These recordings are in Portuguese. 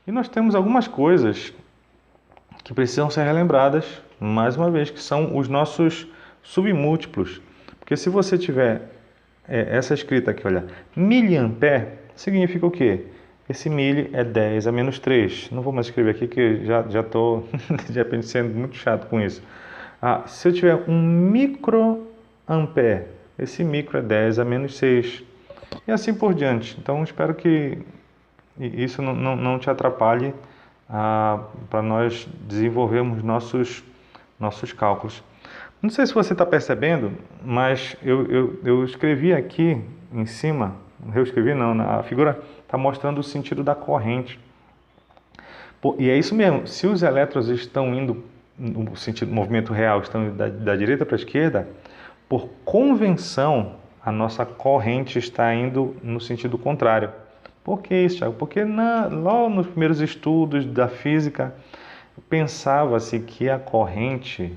E nós temos algumas coisas que precisam ser relembradas, mais uma vez, que são os nossos submúltiplos. Porque se você tiver essa escrita aqui, olha, miliampere, significa o quê? Esse mili é 10 a menos 3. Não vou mais escrever aqui que já estou de repente sendo muito chato com isso. Se eu tiver um microampere, esse micro é 10 a menos 6. E assim por diante. Então espero que isso não te atrapalhe para nós desenvolvermos nossos cálculos. Não sei se você está percebendo, mas eu escrevi aqui em cima, eu escrevi não, a figura está mostrando o sentido da corrente. E é isso mesmo, se os elétrons estão indo no sentido do movimento real, estão indo da direita para a esquerda, por convenção, a nossa corrente está indo no sentido contrário. Por que isso, Thiago? Porque logo nos primeiros estudos da física, pensava-se que a corrente,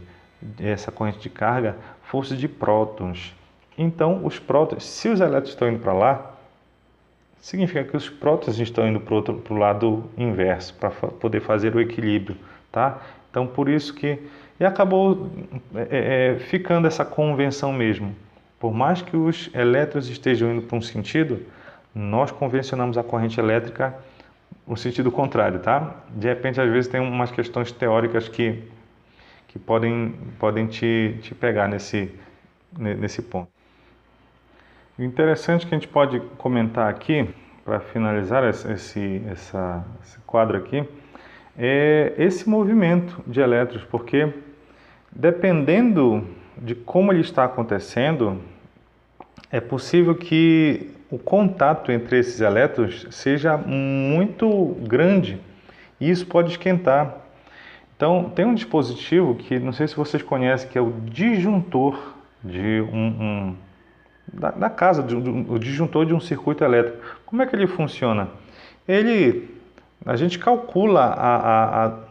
essa corrente de carga, fosse de prótons. Então, os prótons, se os elétrons estão indo para lá, significa que os prótons estão indo para o lado inverso, para poder fazer o equilíbrio, tá? Então, por isso que... E acabou ficando essa convenção mesmo. Por mais que os elétrons estejam indo para um sentido, nós convencionamos a corrente elétrica no sentido contrário, tá? De repente, às vezes, tem umas questões teóricas que podem te pegar nesse ponto. O interessante que a gente pode comentar aqui, para finalizar esse quadro aqui, é esse movimento de elétrons, porque dependendo de como ele está acontecendo, é possível que o contato entre esses elétrons seja muito grande e isso pode esquentar. Então, tem um dispositivo que, não sei se vocês conhecem, que é o disjuntor de da casa, o disjuntor de um circuito elétrico. Como é que ele funciona? A gente calcula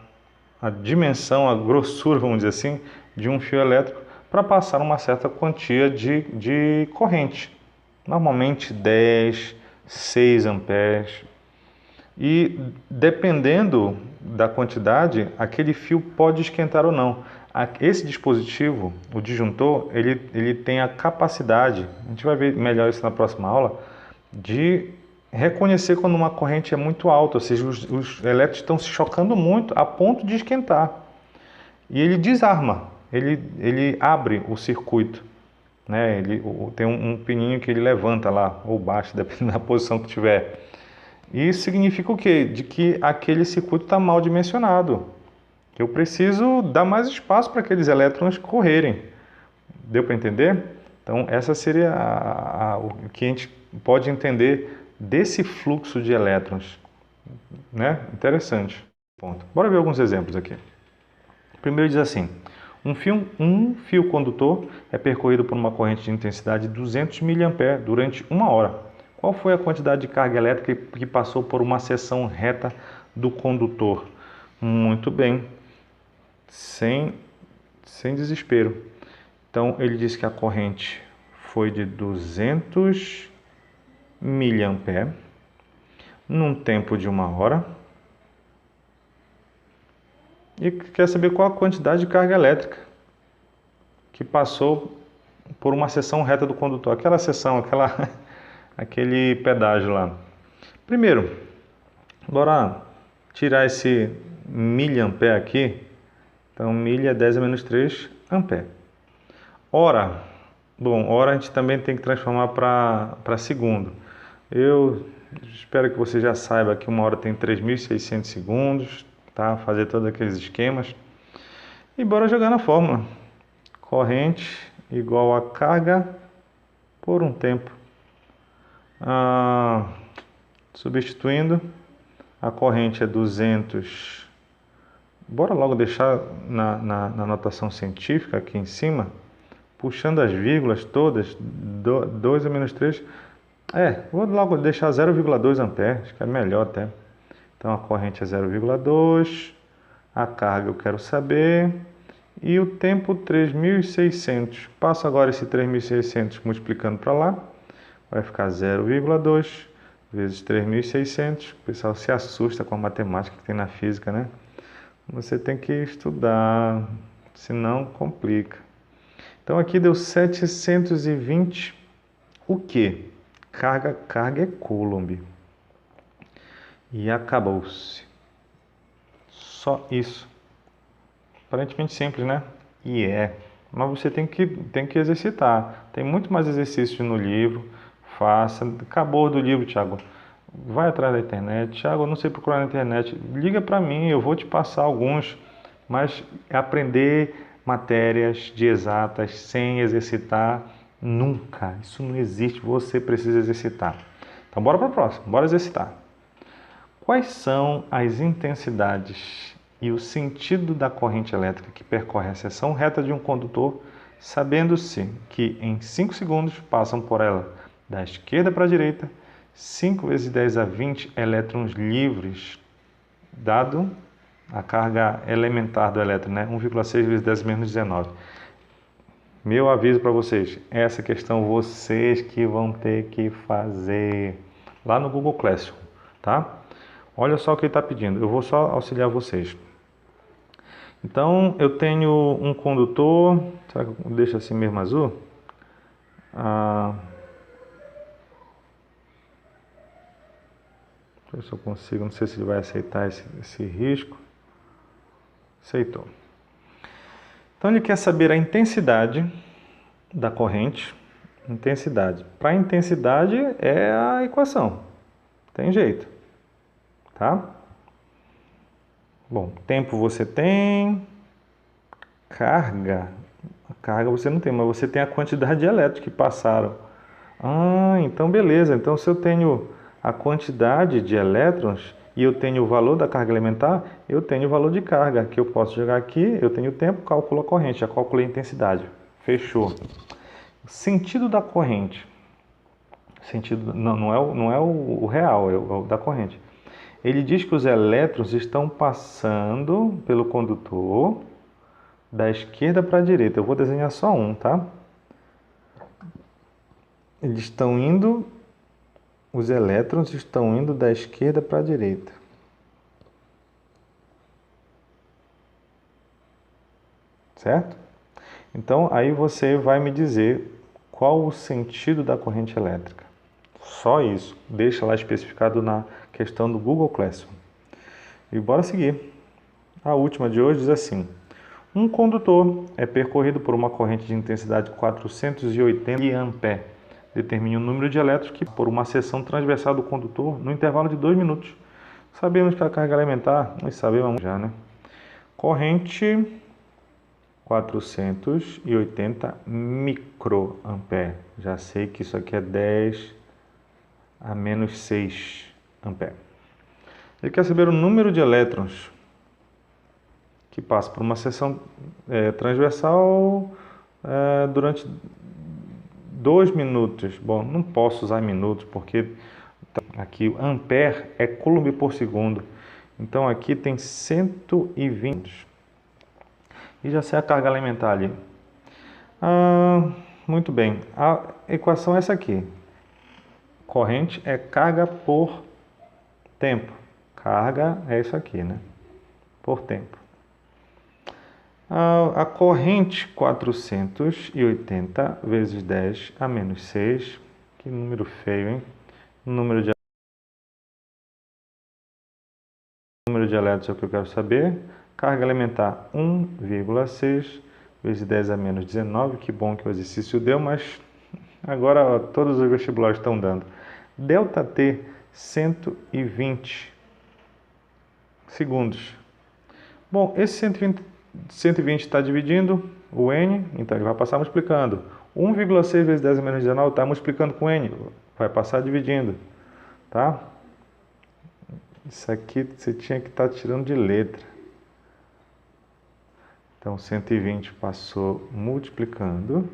a dimensão, a grossura, vamos dizer assim, de um fio elétrico para passar uma certa quantia de corrente. Normalmente 10, 6 amperes. E dependendo da quantidade, aquele fio pode esquentar ou não. Esse dispositivo, o disjuntor, ele tem a capacidade, a gente vai ver melhor isso na próxima aula, de reconhecer quando uma corrente é muito alta, ou seja, os elétrons estão se chocando muito a ponto de esquentar. E ele desarma, ele abre o circuito, né? Tem um pininho que ele levanta lá, ou baixa, dependendo da posição que tiver. Isso significa o quê? De que aquele circuito está mal dimensionado. Que eu preciso dar mais espaço para aqueles elétrons correrem. Deu para entender? Então, essa seria o que a gente pode entender desse fluxo de elétrons. Né? Interessante. Ponto. Bora ver alguns exemplos aqui. Primeiro diz assim: um fio condutor é percorrido por uma corrente de intensidade de 200 mA durante 1 hora. Qual foi a quantidade de carga elétrica que passou por uma seção reta do condutor? Muito bem, sem desespero. Então, ele diz que a corrente foi de 200 mA num tempo de 1 hora. E quer saber qual a quantidade de carga elétrica que passou por uma seção reta do condutor. Aquela seção, aquele pedágio lá. Primeiro, bora tirar esse miliampere aqui. Então, milha é 10 a menos 3 ampere. Hora. Bom, hora a gente também tem que transformar para segundo. Eu espero que você já saiba que 1 hora tem 3.600 segundos, tá? Fazer todos aqueles esquemas. E bora jogar na fórmula. Corrente igual a carga por um tempo. Substituindo, a corrente é 200. Bora logo deixar na notação científica aqui em cima, puxando as vírgulas todas, 2 a menos 3. Vou logo deixar 0,2 ampere, acho que é melhor até. Então a corrente é 0,2, a carga eu quero saber, e o tempo 3.600. Passo agora esse 3.600 multiplicando para lá, vai ficar 0,2 vezes 3.600. O pessoal se assusta com a matemática que tem na física, né? Você tem que estudar, senão complica. Então aqui deu 720, o quê? Carga é Coulomb. E acabou-se. Só isso. Aparentemente simples, né? E é. Mas você tem que exercitar. Tem muito mais exercícios no livro. Faça. Acabou do livro, Thiago. Vai atrás da internet. Thiago, eu não sei procurar na internet. Liga para mim, eu vou te passar alguns. Mas aprender matérias de exatas sem exercitar, nunca. Isso não existe. Você precisa exercitar. Então bora para o próximo. Bora exercitar. Quais são as intensidades e o sentido da corrente elétrica que percorre a seção reta de um condutor, sabendo-se que em 5 segundos passam por ela da esquerda para a direita 5 vezes 10 a 20 elétrons livres, dado a carga elementar do elétron, né? 1,6 vezes 10 menos 19. Meu aviso para vocês, essa questão vocês que vão ter que fazer lá no Google Classroom, tá? Olha só o que ele está pedindo, eu vou só auxiliar vocês. Então, eu tenho um condutor, será que eu deixo assim mesmo azul? Deixa eu ver se eu consigo, não sei se ele vai aceitar esse risco. Aceitou. Então, ele quer saber a intensidade da corrente. Intensidade. Para intensidade é a equação, tem jeito, tá? Bom, tempo você tem, carga você não tem, mas você tem a quantidade de elétrons que passaram. Então beleza, então se eu tenho a quantidade de elétrons e eu tenho o valor da carga elementar, eu tenho o valor de carga, que eu posso jogar aqui, eu tenho o tempo, calculo a corrente, já calculei a intensidade. Fechou. Sentido da corrente. Sentido, não é o real, é o da corrente. Ele diz que os elétrons estão passando pelo condutor da esquerda para a direita. Eu vou desenhar só um, tá? Os elétrons estão indo da esquerda para a direita. Certo? Então, aí você vai me dizer qual o sentido da corrente elétrica. Só isso. Deixa lá especificado na questão do Google Classroom. E bora seguir. A última de hoje diz assim: um condutor é percorrido por uma corrente de intensidade 480 mA. Determine o número de elétrons que por uma seção transversal do condutor no intervalo de 2 minutos. Sabemos que a carga elementar, nós sabemos já, né? Corrente 480 microampere. Já sei que isso aqui é 10 a menos 6 ampere. Ele quer saber o número de elétrons que passa por uma seção transversal durante 2 minutos. Bom, não posso usar minutos porque aqui o ampere é coulomb por segundo. Então aqui tem 120. E já sei a carga elementar ali. Muito bem. A equação é essa aqui. Corrente é carga por tempo. Carga é isso aqui, né? Por tempo. A corrente 480 vezes 10 a menos 6. Que número feio, hein? Número de elétrons é o que eu quero saber. Carga elementar 1,6 vezes 10 a menos 19. Que bom que o exercício deu, mas agora todos os vestibulares estão dando. Delta T, 120 segundos. Bom, esse 120 está dividindo o N, então ele vai passar multiplicando. 1,6 vezes 10 a menos 19 está multiplicando com N, vai passar dividindo, tá? Isso aqui você tinha que estar tirando de letra. Então 120 passou multiplicando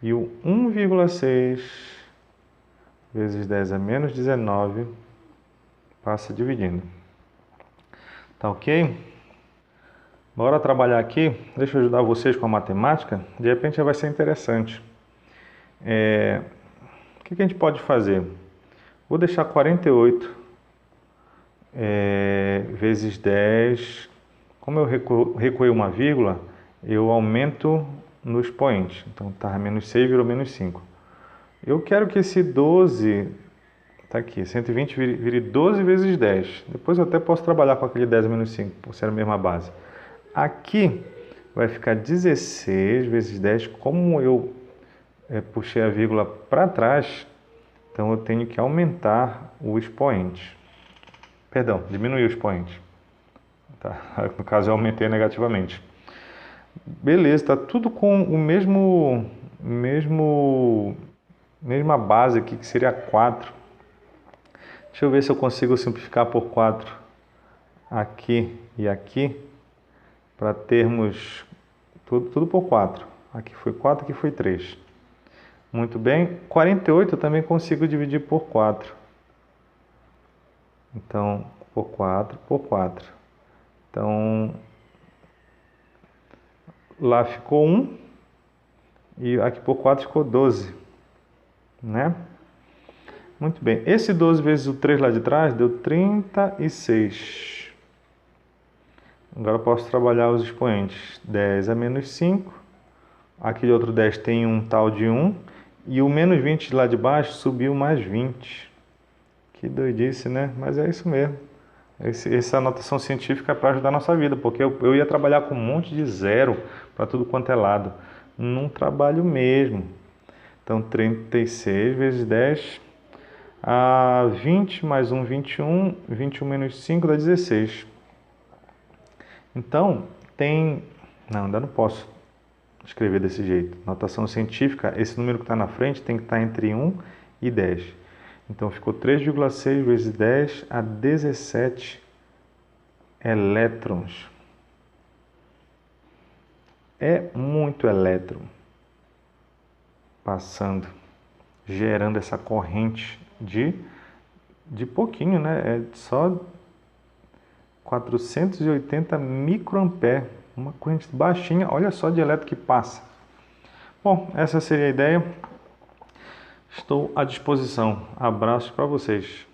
e o 1,6 vezes 10 a menos 19 passa dividindo. Tá ok? Bora trabalhar aqui, deixa eu ajudar vocês com a matemática, de repente já vai ser interessante. O que a gente pode fazer? Vou deixar 48 vezes 10. Como eu recuei uma vírgula, eu aumento no expoente. Então, estava menos 6, virou menos 5. Eu quero que esse 12, está aqui, 120 vire 12 vezes 10. Depois eu até posso trabalhar com aquele 10 menos 5, por ser a mesma base. Aqui vai ficar 16 vezes 10. Como eu puxei a vírgula para trás, então eu tenho que aumentar o expoente. Perdão, diminuir o expoente. Tá? No caso, eu aumentei negativamente. Beleza, está tudo com o mesma base aqui, que seria 4. Deixa eu ver se eu consigo simplificar por 4 aqui e aqui, para termos tudo por 4. Aqui foi 4, aqui foi 3. Muito bem. 48 eu também consigo dividir por 4. Então, por 4, por 4. Então, lá ficou 1 e aqui por 4 ficou 12, né? Muito bem. Esse 12 vezes o 3 lá de trás deu 36. Agora eu posso trabalhar os expoentes. 10 a menos 5. Aqui de outro 10 tem um tal de 1. E o menos 20 lá de baixo subiu mais 20. Que doidice, né? Mas é isso mesmo. Essa anotação científica é para ajudar a nossa vida, porque eu ia trabalhar com um monte de zero para tudo quanto é lado. Não trabalho mesmo. Então, 36 vezes 10, 20 mais 1, 21. 21 menos 5 dá 16. Então, não, ainda não posso escrever desse jeito. Notação científica, esse número que está na frente tem que estar entre 1 e 10. Então, ficou 3,6 vezes 10 a 17 elétrons. É muito elétron passando, gerando essa corrente de pouquinho, né? É só 480 microampere, uma corrente baixinha, olha só de elétron que passa. Bom, essa seria a ideia. Estou à disposição. Abraços para vocês.